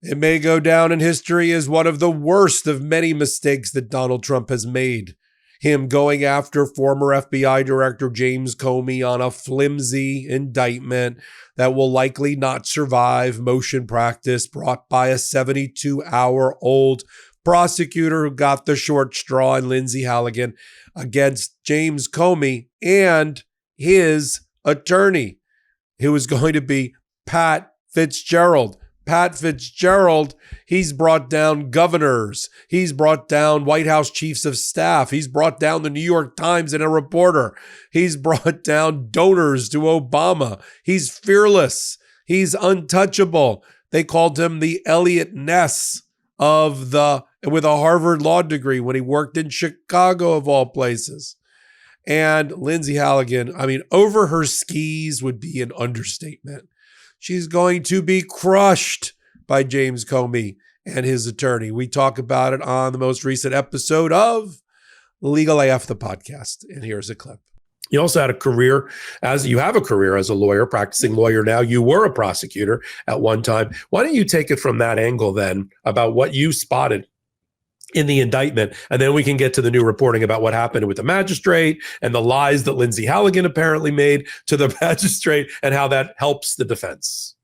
It may go down in history as one of the worst of many mistakes that Donald Trump has made. Him going after former FBI Director James Comey on a flimsy indictment that will likely not survive motion practice brought by a 72-hour-old prosecutor who got the short straw in Lindsay Halligan against James Comey and his attorney, who is going to be Pat Fitzgerald. Pat Fitzgerald, he's brought down governors. He's brought down White House chiefs of staff. He's brought down the New York Times and a reporter. He's brought down donors to Obama. He's fearless. He's untouchable. They called him the Elliot Ness with a Harvard law degree when he worked in Chicago, of all places. And Lindsay Halligan, over her skis would be an understatement. She's going to be crushed by James Comey and his attorney. We talk about it on the most recent episode of Legal AF, the podcast. And here's a clip. You also had a career as a lawyer, practicing lawyer now. You were a prosecutor at one time. Why don't you take it from that angle then about what you spotted in the indictment, and then we can get to the new reporting about what happened with the magistrate and the lies that Lindsay Halligan apparently made to the magistrate and how that helps the defense.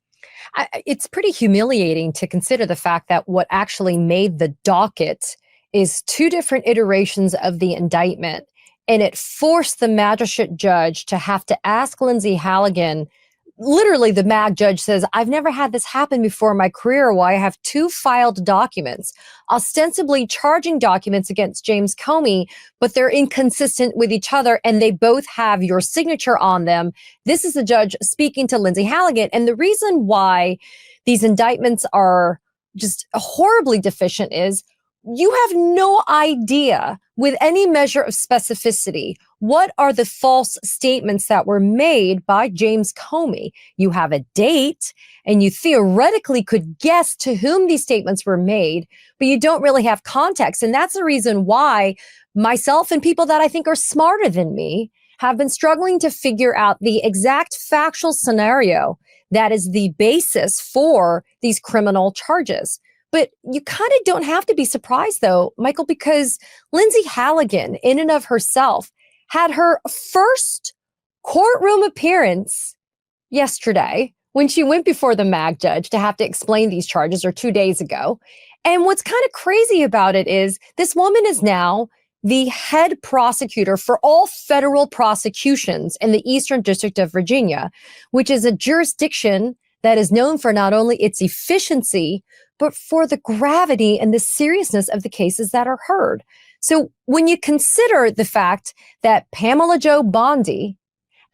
It's pretty humiliating to consider the fact that what actually made the docket is two different iterations of the indictment, and it forced the magistrate judge to have to ask Lindsay Halligan. Literally, the MAG judge says, I've never had this happen before in my career, why I have two filed documents, ostensibly charging documents against James Comey, but they're inconsistent with each other and they both have your signature on them. This is the judge speaking to Lindsay Halligan. And the reason why these indictments are just horribly deficient is you have no idea with any measure of specificity what are the false statements that were made by James Comey. You have a date and you theoretically could guess to whom these statements were made, but you don't really have context. And that's the reason why myself and people that I think are smarter than me have been struggling to figure out the exact factual scenario that is the basis for these criminal charges. But you kind of don't have to be surprised, though, Michael, because Lindsay Halligan, in and of herself, had her first courtroom appearance yesterday when she went before the MAG judge to have to explain these charges, or 2 days ago. And what's kind of crazy about it is this woman is now the head prosecutor for all federal prosecutions in the Eastern District of Virginia, which is a jurisdiction that is known for not only its efficiency, but for the gravity and the seriousness of the cases that are heard. So when you consider the fact that Pamela Jo Bondi,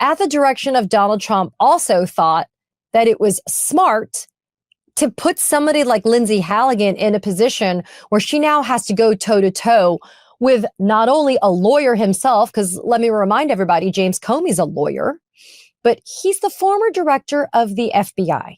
at the direction of Donald Trump, also thought that it was smart to put somebody like Lindsay Halligan in a position where she now has to go toe-to-toe with not only a lawyer himself, because let me remind everybody, James Comey's a lawyer, but he's the former director of the FBI.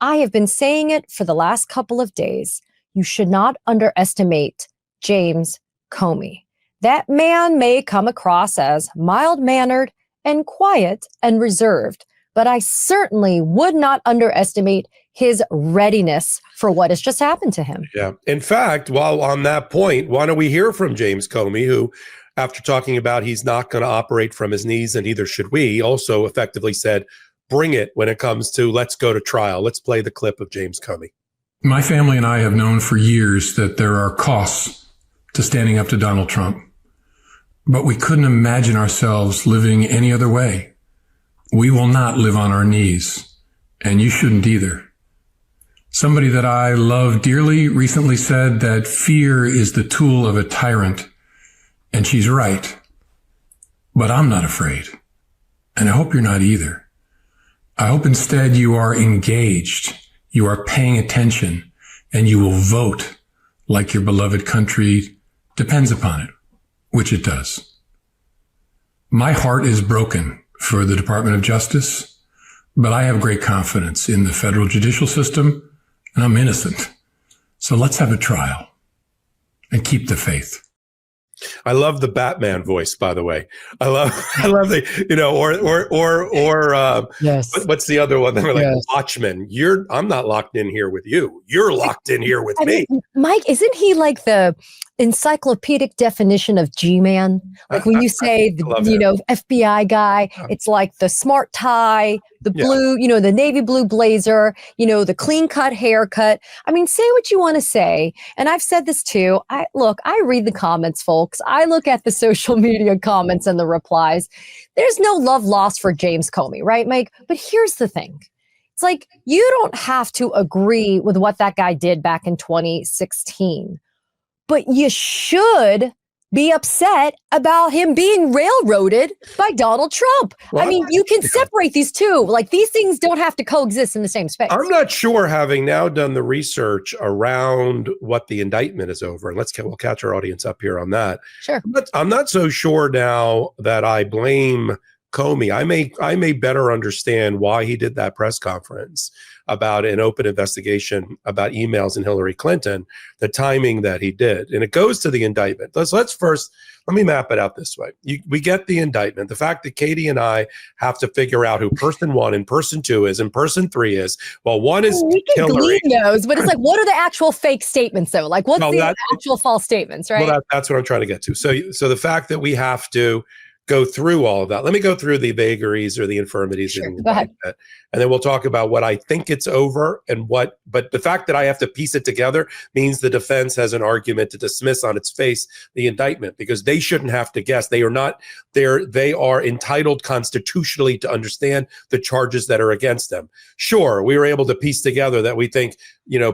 I have been saying it for the last couple of days. You should not underestimate James Comey. That man may come across as mild-mannered and quiet and reserved, but I certainly would not underestimate his readiness for what has just happened to him. Yeah. In fact, while on that point, why don't we hear from James Comey, who, after talking about he's not going to operate from his knees, and neither should we, also effectively said, bring it when it comes to let's go to trial. Let's play the clip of James Comey. My family and I have known for years that there are costs to standing up to Donald Trump, but we couldn't imagine ourselves living any other way. We will not live on our knees, and you shouldn't either. Somebody that I love dearly recently said that fear is the tool of a tyrant, and she's right. But I'm not afraid, and I hope you're not either. I hope instead you are engaged, you are paying attention, and you will vote like your beloved country depends upon it, which it does. My heart is broken for the Department of Justice, but I have great confidence in the federal judicial system, and I'm innocent. So let's have a trial and keep the faith. I love the Batman voice, by the way. I love the, Yes. what's the other one? They're like, Yes. Watchmen. I'm not locked in here with you. You're locked in here with me. Mike, isn't he like the encyclopedic definition of G-man? Like when you say, FBI guy, it's like the smart tie, the blue, the navy blue blazer, the clean cut haircut. I mean, say what you want to say. And I've said this too. I read the comments, folks. I look at the social media comments and the replies. There's no love lost for James Comey, right, Mike? But here's the thing. It's like, you don't have to agree with what that guy did back in 2016, but you should be upset about him being railroaded by Donald Trump. Well, I mean, you can separate these two. Like, these things don't have to coexist in the same space. I'm not sure, having now done the research around what the indictment is over, and we'll catch our audience up here on that. Sure. I'm not so sure now that I blame Comey. I may better understand why he did that press conference about an open investigation about emails in Hillary Clinton, the timing that he did. And it goes to the indictment. Let's first, let me map it out this way. We get the indictment. The fact that Katie and I have to figure out who person 1 and person 2 is and person 3 is, well, one is we can Hillary. Glean those, but it's like, what are the actual fake statements though? Like, what's the actual false statements, right? Well, that's what I'm trying to get to. So the fact that we have to go through all of that. Let me go through the vagaries or the infirmities. Sure, go ahead. And then we'll talk about what I think it's over and but the fact that I have to piece it together means the defense has an argument to dismiss on its face the indictment, because they shouldn't have to guess. They are entitled constitutionally to understand the charges that are against them. Sure, we were able to piece together that we think,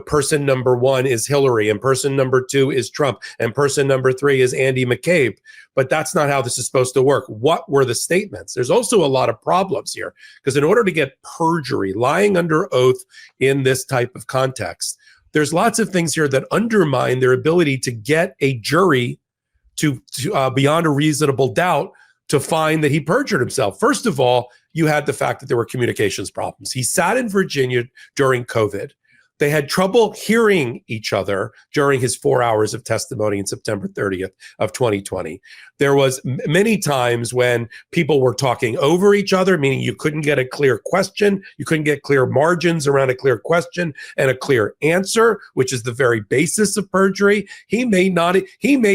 person number 1 is Hillary and person number 2 is Trump and person number 3 is Andy McCabe. But that's not how this is supposed to work. What were the statements? There's also a lot of problems here, because in order to get perjury, lying under oath in this type of context, there's lots of things here that undermine their ability to get a jury to beyond a reasonable doubt to find that he perjured himself. First of all, you had the fact that there were communications problems. He sat in Virginia during COVID. They had trouble hearing each other during his 4 hours of testimony on September 30th of 2020. There was many times when people were talking over each other, meaning you couldn't get a clear question. You couldn't get clear margins around a clear question and a clear answer, which is the very basis of perjury. He may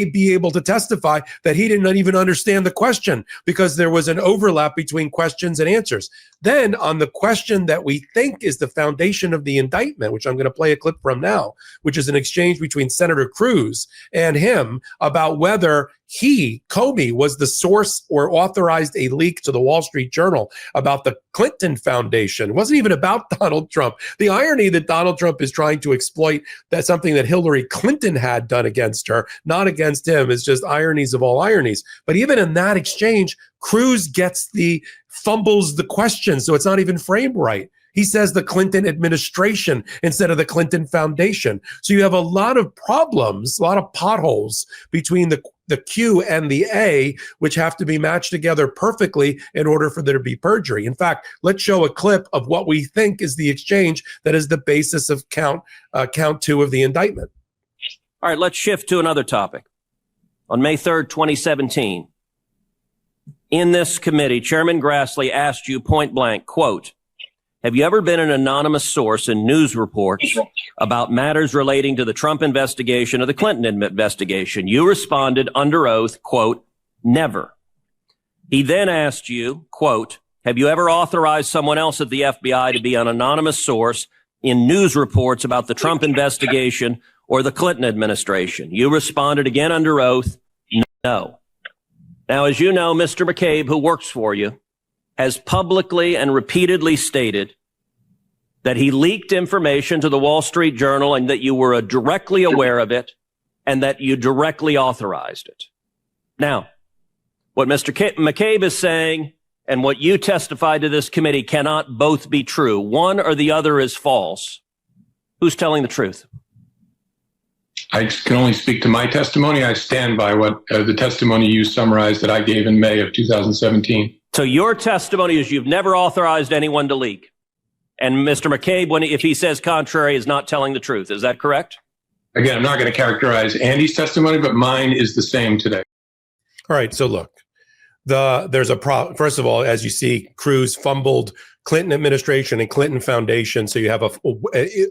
be able to testify that he did not even understand the question because there was an overlap between questions and answers. Then on the question that we think is the foundation of the indictment, which I'm going to play a clip from now, which is an exchange between Senator Cruz and him about whether Comey was the source or authorized a leak to the Wall Street Journal about the Clinton Foundation. It wasn't even about Donald Trump. The irony that Donald Trump is trying to exploit that's something that Hillary Clinton had done against her, not against him, is just ironies of all ironies. But even in that exchange, Cruz fumbles the question, so it's not even framed right. He says the Clinton administration instead of the Clinton Foundation. So you have a lot of problems, a lot of potholes between the Q and the A, which have to be matched together perfectly in order for there to be perjury. In fact, let's show a clip of what we think is the exchange that is the basis of count 2 of the indictment. All right, let's shift to another topic. On May 3rd, 2017, in this committee, Chairman Grassley asked you point blank, quote, "Have you ever been an anonymous source in news reports about matters relating to the Trump investigation or the Clinton investigation?" You responded under oath, quote, "Never." He then asked you, quote, "Have you ever authorized someone else at the FBI to be an anonymous source in news reports about the Trump investigation or the Clinton administration?" You responded again under oath, "No." Now, as you know, Mr. McCabe, who works for you, has publicly and repeatedly stated that he leaked information to the Wall Street Journal and that you were directly aware of it and that you directly authorized it. Now, what Mr. McCabe is saying and what you testified to this committee cannot both be true. One or the other is false. Who's telling the truth? I can only speak to my testimony. I stand by what the testimony you summarized that I gave in May of 2017. So your testimony is you've never authorized anyone to leak. And Mr. McCabe, if he says contrary, is not telling the truth. Is that correct? Again, I'm not going to characterize Andy's testimony, but mine is the same today. All right. So look, there's a problem. First of all, as you see, Cruz fumbled Clinton administration and Clinton Foundation. So you have a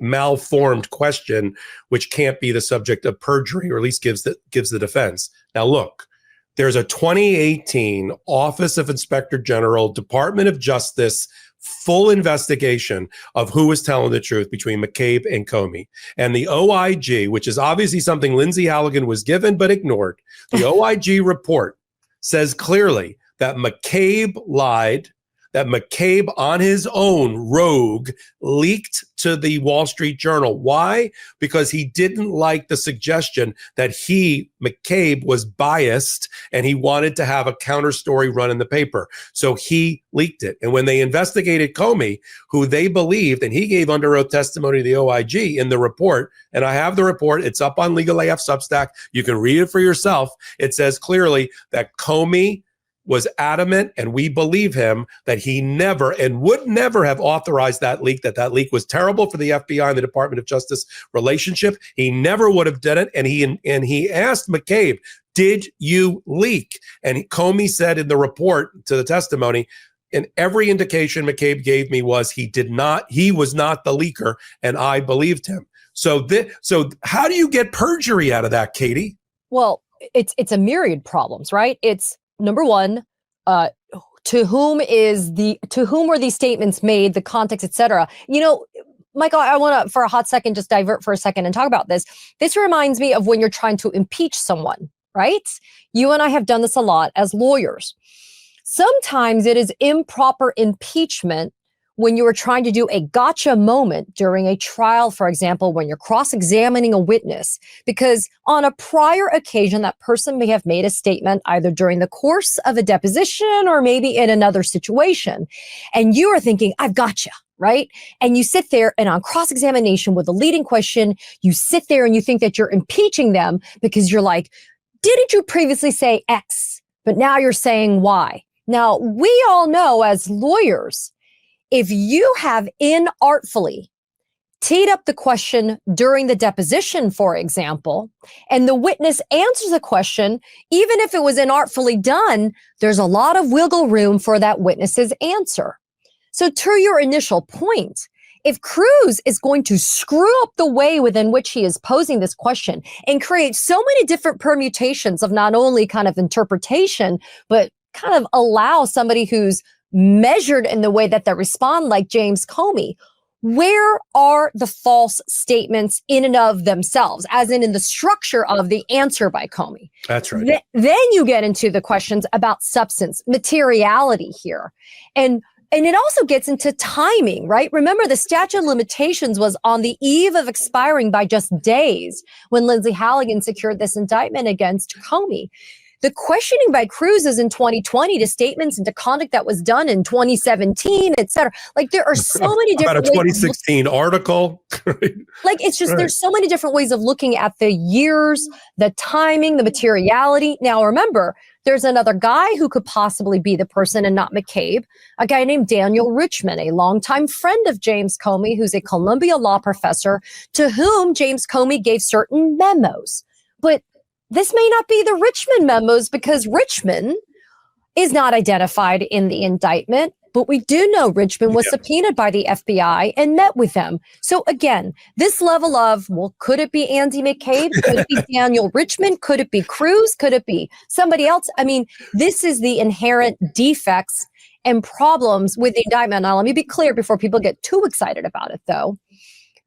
malformed question, which can't be the subject of perjury, or at least gives the defense. Now, look, there's a 2018 Office of Inspector General, Department of Justice, full investigation of who was telling the truth between McCabe and Comey. And the OIG, which is obviously something Lindsay Halligan was given but ignored, the OIG report says clearly that McCabe lied, that McCabe on his own, rogue, leaked to the Wall Street Journal. Why? Because he didn't like the suggestion that McCabe, was biased and he wanted to have a counter story run in the paper. So he leaked it. And when they investigated Comey, who they believed, and he gave under oath testimony to the OIG in the report, and I have the report, it's up on Legal AF Substack, you can read it for yourself. It says clearly that Comey was adamant, and we believe him, that he never and would never have authorized that leak, that leak was terrible for the FBI and the Department of Justice relationship. He never would have done it. And he asked McCabe, did you leak? And Comey said in the report to the testimony, and every indication McCabe gave me was he was not the leaker, and I believed him. So how do you get perjury out of that, Katie? Well, it's a myriad problems, right? It's number one, to whom were these statements made, the context, etc. You know, Michael, I want to, for a hot second, just divert for a second and talk about this. This reminds me of when you're trying to impeach someone, right? You and I have done this a lot as lawyers. Sometimes it is improper impeachment when you are trying to do a gotcha moment during a trial, for example, when you're cross-examining a witness, because on a prior occasion, that person may have made a statement either during the course of a deposition or maybe in another situation. And you are thinking, I've gotcha, right? And you sit there and on cross-examination with a leading question, you sit there and you think that you're impeaching them because you're like, didn't you previously say X, but now you're saying Y? Now, we all know as lawyers, if you have inartfully teed up the question during the deposition, for example, and the witness answers the question, even if it was inartfully done, there's a lot of wiggle room for that witness's answer. So to your initial point, if Cruz is going to screw up the way within which he is posing this question and create so many different permutations of not only kind of interpretation, but kind of allow somebody who's measured in the way that they respond, like James Comey, where are the false statements in and of themselves, as in the structure of the answer by Comey? That's right. Then you get into the questions about substance, materiality here. And it also gets into timing, right? Remember, the statute of limitations was on the eve of expiring by just days when Lindsay Halligan secured this indictment against Comey. The questioning by Cruz is in 2020 to statements and to conduct that was done in 2017, et cetera. Like there are so many different about a 2016 article. Like it's just, there's so many different ways of looking at the years, the timing, the materiality. Now, remember, there's another guy who could possibly be the person and not McCabe, a guy named Daniel Richman, a longtime friend of James Comey, who's a Columbia law professor to whom James Comey gave certain memos. But this may not be the Richman memos because Richman is not identified in the indictment, but we do know Richman was subpoenaed by the FBI and met with them. So again, this level of, well, could it be Andy McCabe? Could it be Daniel Richman? Could it be Cruz? Could it be somebody else? I mean, this is the inherent defects and problems with the indictment. Now, let me be clear before people get too excited about it, though.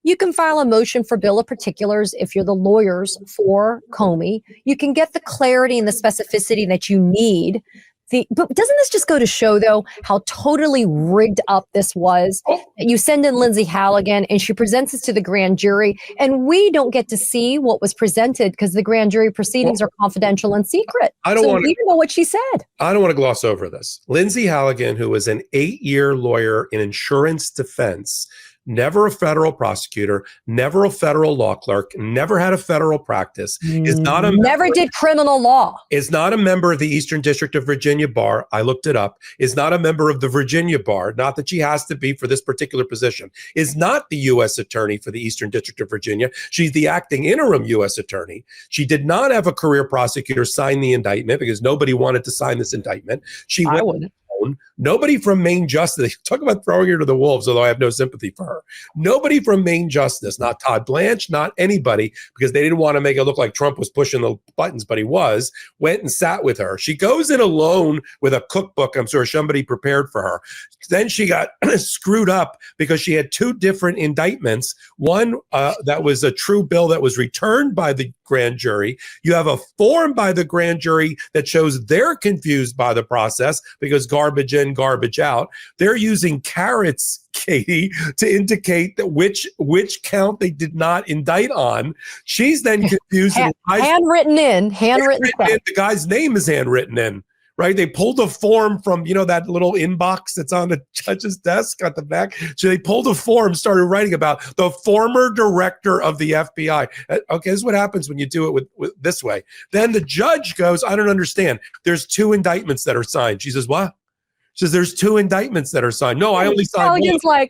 You can file a motion for bill of particulars if you're the lawyers for Comey. You can get the clarity and the specificity that you need. But doesn't this just go to show, though, how totally rigged up this was? You send in Lindsay Halligan and she presents this to the grand jury, and we don't get to see what was presented because the grand jury proceedings are confidential and secret. We don't know what she said. I don't want to gloss over this. Lindsay Halligan, who was an 8-year lawyer in insurance defense, never a federal prosecutor, never a federal law clerk, never had a federal practice, is not a never did criminal law, is not a member of the Eastern District of Virginia Bar. I looked it up. Is not a member of the Virginia Bar. Not that she has to be for this particular position. Is not the U.S. Attorney for the Eastern District of Virginia. She's the acting interim U.S. Attorney. She did not have a career prosecutor sign the indictment because nobody wanted to sign this indictment. She went alone. Nobody from Maine Justice. Talk about throwing her to the wolves, although I have no sympathy for her. Nobody from Maine Justice, not Todd Blanche, not anybody, because they didn't want to make it look like Trump was pushing the buttons, but he was, went and sat with her. She goes in alone with a cookbook. I'm sure somebody prepared for her. Then she got screwed up because she had two different indictments. One that was a true bill that was returned by the grand jury. You have a form by the grand jury that shows they're confused by the process because garbage in, garbage out. They're using carrots, Katie, to indicate that which count they did not indict on. She's then confused. Handwritten in. The guy's name is handwritten in. Right? They pulled a form from, that little inbox that's on the judge's desk at the back. So they pulled a form, started writing about the former director of the FBI. Okay, this is what happens when you do it with this way. Then the judge goes, I don't understand. There's two indictments that are signed. She says, what? She says, there's two indictments that are signed. No, I only signed one.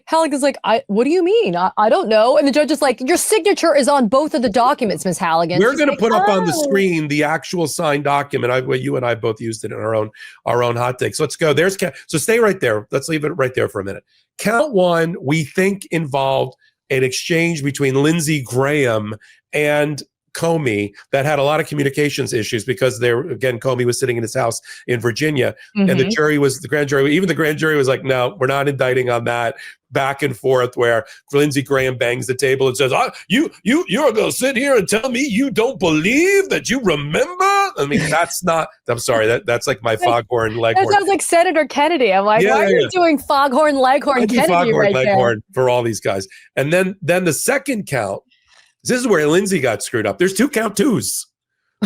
Halligan's like, what do you mean? I don't know. And the judge is like, your signature is on both of the documents, Ms. Halligan. We're going to put up on the screen the actual signed document. You and I both used it in our own hot takes. Let's go. So stay right there. Let's leave it right there for a minute. Count one, we think involved an exchange between Lindsey Graham and Comey that had a lot of communications issues because Comey was sitting in his house in Virginia, and the grand jury was like, no, we're not indicting on that. Back and forth, where Lindsey Graham bangs the table and says, you're going to sit here and tell me you don't believe that you remember? I mean, I'm sorry, that's like my foghorn leghorn. That sounds like Senator Kennedy. I'm like, why are you doing foghorn leghorn Kennedy foghorn, right leghorn there? For all these guys. And then the second count, this is where Lindsey got screwed up. There's two count twos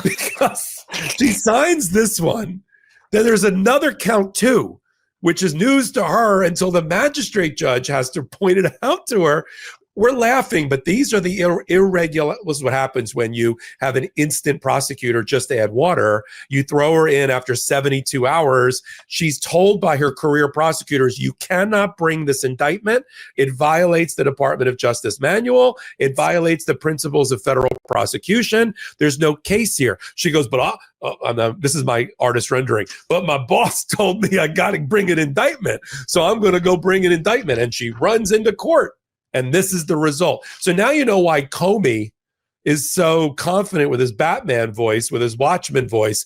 because she signs this one. Then there's another count two, which is news to her until the magistrate judge has to point it out to her. We're laughing, but these are the irregular. This is what happens when you have an instant prosecutor just to add water. You throw her in after 72 hours. She's told by her career prosecutors, you cannot bring this indictment. It violates the Department of Justice manual. It violates the principles of federal prosecution. There's no case here. She goes, but this is my artist rendering, but my boss told me I got to bring an indictment. So I'm going to go bring an indictment. And she runs into court. And this is the result. So now you know why Comey is so confident with his Batman voice, with his Watchman voice.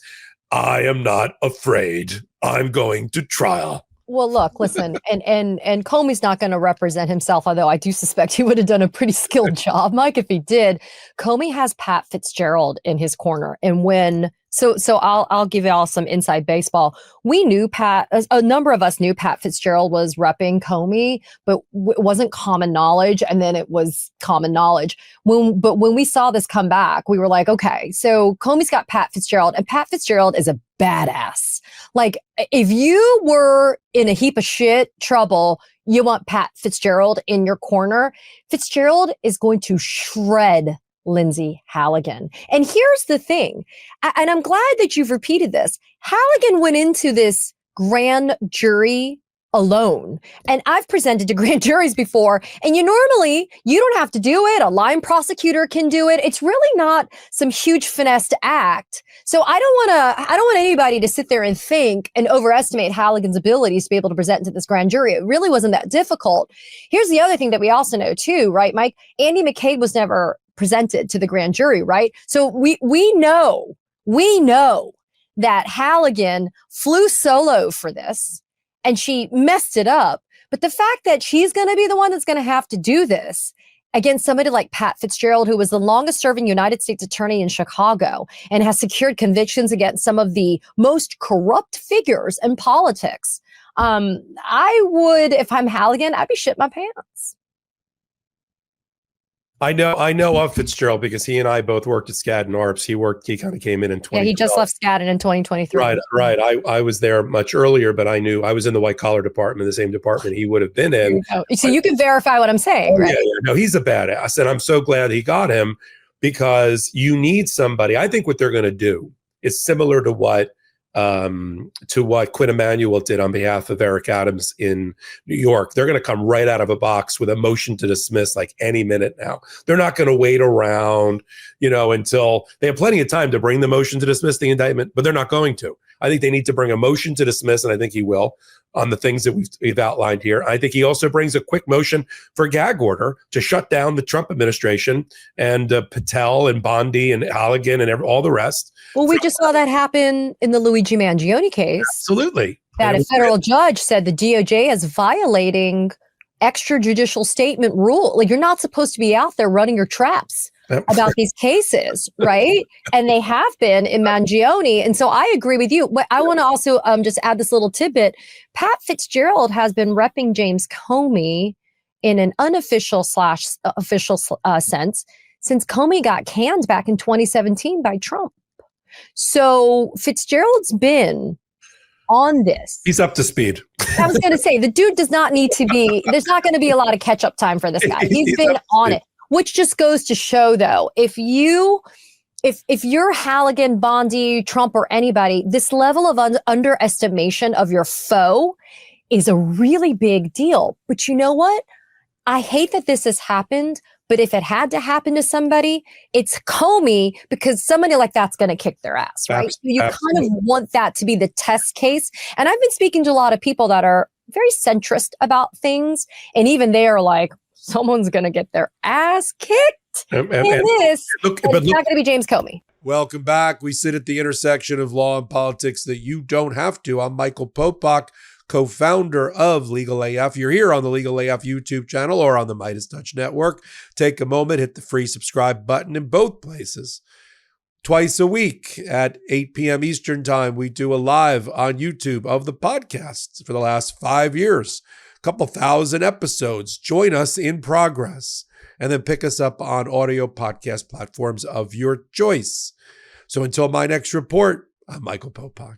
I am not afraid. I'm going to trial. Well, look, listen, and Comey's not going to represent himself, although I do suspect he would have done a pretty skilled job, Mike, if he did. Comey has Pat Fitzgerald in his corner. And so I'll give y'all some inside baseball. We knew a number of us knew Pat Fitzgerald was repping Comey, but it wasn't common knowledge. And then it was common knowledge. But when we saw this come back, we were like, okay, so Comey's got Pat Fitzgerald, and Pat Fitzgerald is a badass. Like, if you were in a heap of shit trouble, you want Pat Fitzgerald in your corner. Fitzgerald is going to shred Lindsey Halligan. And here's the thing, and I'm glad that you've repeated this. Halligan went into this grand jury alone. And I've presented to grand juries before, and you don't have to do it. A line prosecutor can do it. It's really not some huge finessed act. So I don't want anybody to sit there and think and overestimate Halligan's abilities to be able to present to this grand jury. It really wasn't that difficult. Here's the other thing that we also know too, right, Mike? Andy McCabe was never presented to the grand jury, right? So we know that Halligan flew solo for this, and she messed it up. But the fact that she's going to be the one that's going to have to do this against somebody like Pat Fitzgerald, who was the longest serving United States attorney in Chicago and has secured convictions against some of the most corrupt figures in politics, I would, if I'm Halligan, I'd be shit my pants. I know of Fitzgerald because he and I both worked at Skadden Arps. He kind of came in 2012. Yeah, he just left Skadden in 2023. Right. I was there much earlier, but I was in the white collar department, the same department he would have been in. So you can verify what I'm saying, right? Yeah. No, he's a badass. And I'm so glad he got him because you need somebody. I think what they're going to do is similar to what Quinn Emanuel did on behalf of Eric Adams in New York. They're going to come right out of a box with a motion to dismiss like any minute now. They're not going to wait around, until they have plenty of time to bring the motion to dismiss the indictment, but they're not going to. I think they need to bring a motion to dismiss, and I think he will, on the things that we've outlined here. I think he also brings a quick motion for gag order to shut down the Trump administration and Patel and Bondi and Halligan and all the rest. Well, we just saw that happen in the Luigi Mangione case. Absolutely. That a federal judge said the DOJ is violating extrajudicial statement rule. Like, you're not supposed to be out there running your traps about these cases, right? And they have been in Mangione. And so I agree with you. But I want to also just add this little tidbit. Pat Fitzgerald has been repping James Comey in an unofficial / official sense since Comey got canned back in 2017 by Trump. So Fitzgerald's been on this. He's up to speed. I was going to say, the dude does not need to be, there's not going to be a lot of catch-up time for this guy. He's been on it, which just goes to show, though, if you're Halligan, Bondi, Trump, or anybody, this level of underestimation of your foe is a really big deal. But you know what? I hate that this has happened, but if it had to happen to somebody, it's Comey, because somebody like that's going to kick their ass, right? So you kind of want that to be the test case. And I've been speaking to a lot of people that are very centrist about things. And even they are like, someone's going to get their ass kicked in this. It's not going to be James Comey. Welcome back. We sit at the intersection of law and politics that you don't have to. I'm Michael Popok, co-founder of Legal AF. You're here on the Legal AF YouTube channel or on the MeidasTouch network. Take a moment, hit the free subscribe button in both places. Twice a week at 8 p.m. Eastern time, we do a live on YouTube of the podcast for the last 5 years. A couple thousand episodes. Join us in progress. And then pick us up on audio podcast platforms of your choice. So until my next report, I'm Michael Popok.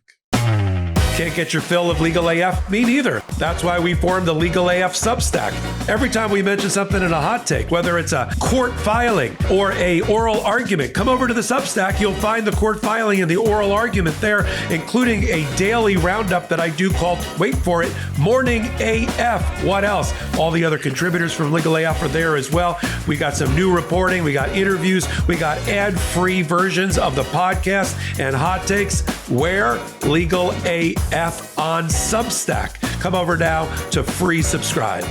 Can't get your fill of Legal AF? Me neither. That's why we formed the Legal AF Substack. Every time we mention something in a hot take, whether it's a court filing or a oral argument, come over to the Substack. You'll find the court filing and the oral argument there, including a daily roundup that I do called, wait for it, Morning AF. What else? All the other contributors from Legal AF are there as well. We got some new reporting. We got interviews. We got ad-free versions of the podcast and hot takes. Where? Legal AF on Substack. Come over now to free subscribe.